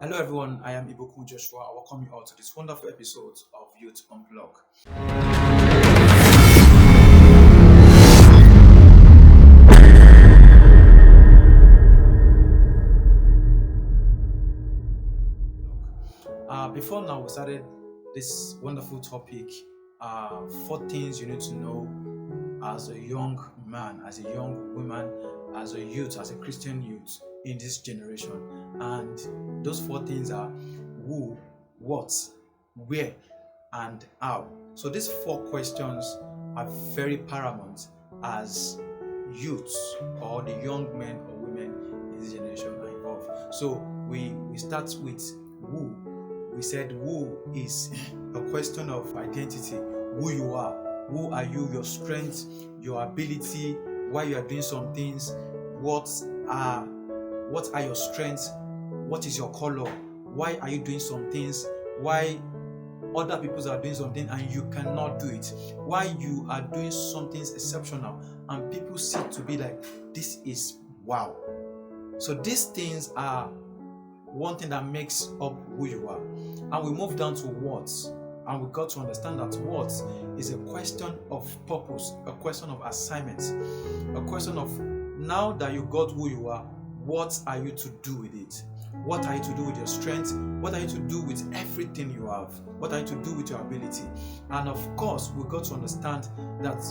Hello everyone, I am IBUKUN Joshua. I welcome you all to this wonderful episode of Youth Unplugged. Before now, we started this wonderful topic, 4 things you need to know as a young man, as a young woman, as a youth, as a Christian youth in this generation. And those 4 things are who, what, where, and how. So these 4 questions are very paramount as youths or the young men or women in this generation are involved. So we start with who. We said who is a question of identity, who you are, who are you, your strength, your ability, why you are doing some things, what are your strengths, what is your color, why are you doing some things, why other people are doing something and you cannot do it, why you are doing something exceptional and people see to be like, this is wow. So these things are one thing that makes up who you are. And we move down to what, and we got to understand that what is a question of purpose, a question of assignment, a question of now that you got who you are, what are you to do with it? What are you to do with your strength? What are you to do with everything you have? What are you to do with your ability? And of course, we got to understand that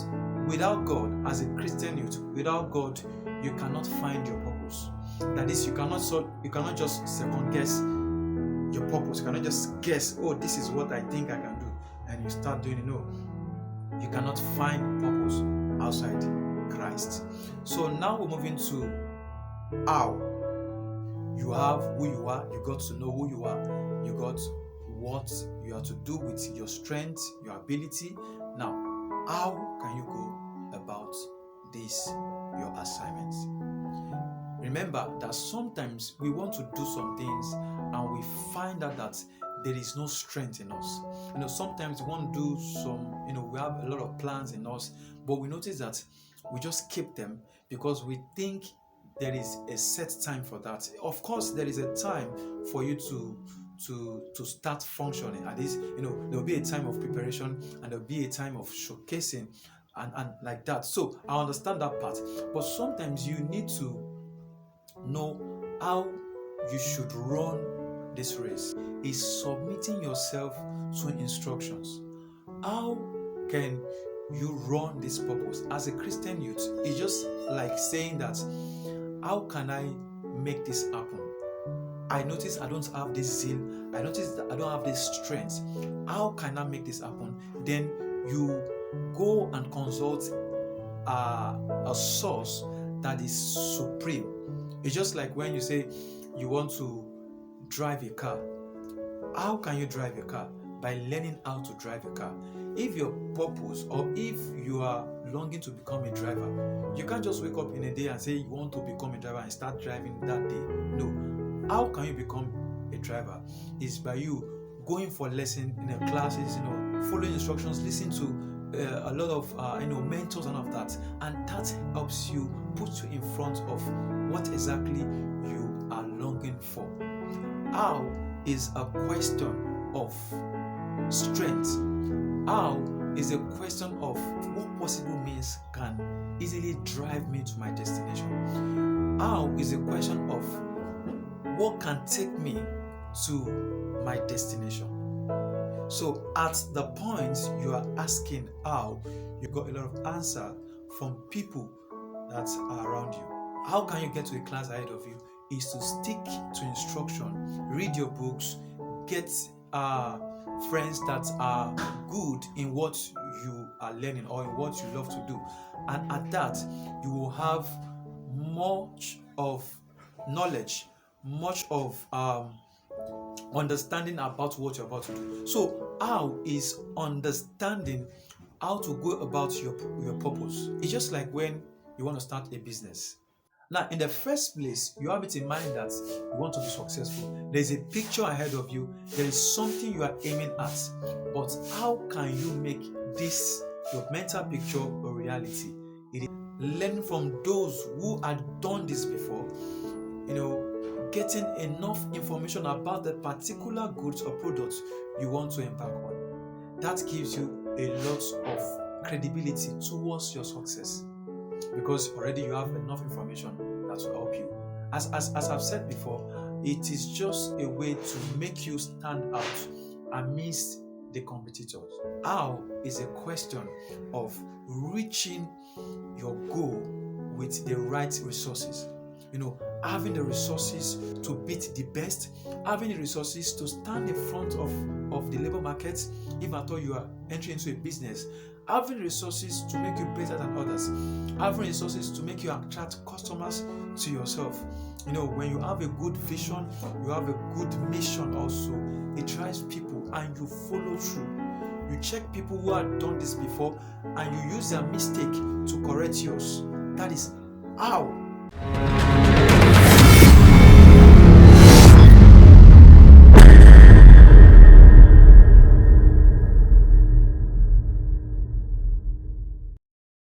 without God, as a Christian youth, without God, you cannot find your purpose. That is, you cannot just second guess your purpose. You cannot just guess, oh, this is what I think I can do, and you start doing it. No, you cannot find purpose outside Christ. So now we're moving to how. You have who you are, you got to know who you are, you got what you have to do with your strength, your ability. Now, how can you go about this, your assignments? Remember that sometimes we want to do some things and we find out that there is no strength in us. Sometimes we want to do some, we have a lot of plans in us, but we notice that we just keep them because we think there is a set time for that. Of course, there is a time for you to start functioning. At least, there will be a time of preparation and there will be a time of showcasing and like that. So I understand that part. But sometimes you need to know how you should run this race. Is submitting yourself to instructions. How can you run this purpose as a Christian youth? It's just like saying that, how can I make this happen? I notice I don't have this zeal. I notice that I don't have this strength. How can I make this happen? Then you go and consult a source that is supreme. It's just like when you say you want to drive a car. How can you drive a car? By learning how to drive a car. If your purpose, or if you are longing to become a driver, you can't just wake up in a day and say you want to become a driver and start driving that day. No. How can you become a driver? Is by you going for lessons in the classes, following instructions, listening to a lot of mentors and all of that, and that helps you, put you in front of what exactly you are longing for. How is a question of strength. How is a question of what possible means can easily drive me to my destination. How is a question of what can take me to my destination. So at the point you are asking how, you got a lot of answer from people that are around you. How can you get to a class ahead of you? Is to stick to instruction, read your books, get friends that are good in what you are learning or in what you love to do. And at that, you will have much of knowledge, much of understanding about what you're about to do. So how is understanding how to go about your purpose. It's just like when you want to start a business. Now, in the first place, you have it in mind that you want to be successful. There's a picture ahead of you. There is something you are aiming at. But how can you make this, your mental picture, a reality? It is learning from those who had done this before, getting enough information about the particular goods or products you want to embark on. That gives you a lot of credibility towards your success, because already you have enough information that will help you. As I've said before, it is just a way to make you stand out amidst the competitors. How is a question of reaching your goal with the right resources. Having the resources to beat the best, having the resources to stand in front of the labor market, if at all you are entering into a business, having resources to make you better than others, having resources to make you attract customers to yourself. When you have a good vision, you have a good mission also, it drives people and you follow through. You check people who have done this before and you use their mistake to correct yours. That is how